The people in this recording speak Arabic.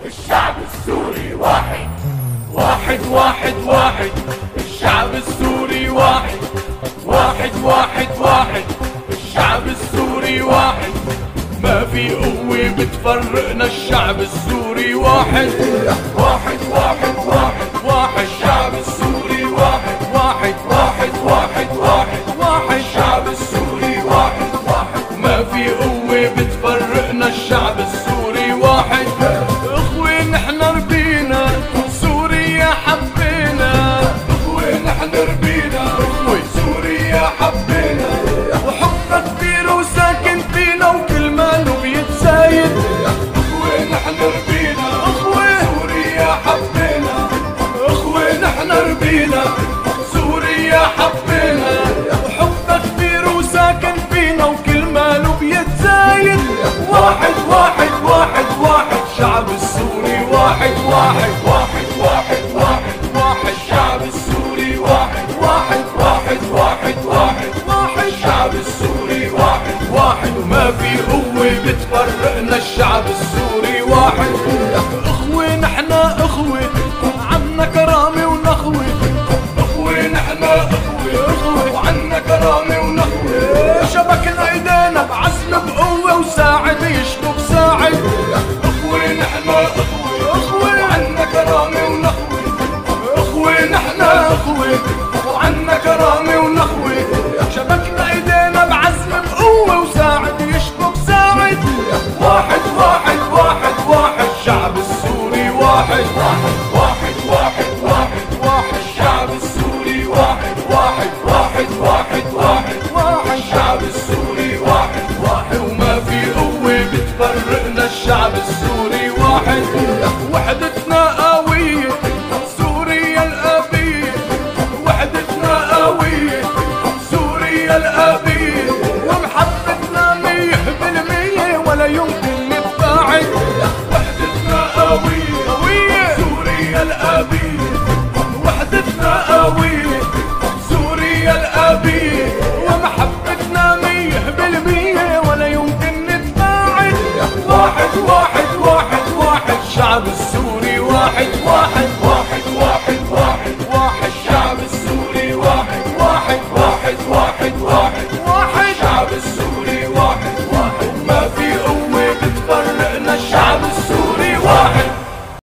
الشعب السوري واحد واحد واحد واحد. الشعب السوري واحد واحد واحد واحد. الشعب السوري واحد، ما في قوة بتفرقنا. الشعب السوري واحد واحد واحد واحد واحد. الشعب السوري واحد واحد واحد واحد واحد واحد. الشعب السوري واحد واحد، ما في قوة بتفرقنا. الشعب السوري واحد. اخوة نحن ربينا سوريا حبينا. اخوة نحن ربينا اخوة سوريا حبينا. وحبنا كبير وساكن فينا وكل ما له بيتزايد. اخوة نحن ربينا اخوة سوريا حبينا. اخوة نحن ربينا سوريا حبينا. وحبنا كبير وساكن فينا وكل ما له بيتزايد. واحد واحد واحد واحد. الشعب السوري واحد واحد واحد واحد واحد واحد. الشعب السوري واحد واحد واحد واحد واحد واحد. الشعب السوري واحد واحد، وما في قوة بتفرقنا. الشعب السوري واحد. اخوة نحن اخوة، عنا كرامة ونخوة. اخوة نحن اخوة وعنا كرامة ونخوة.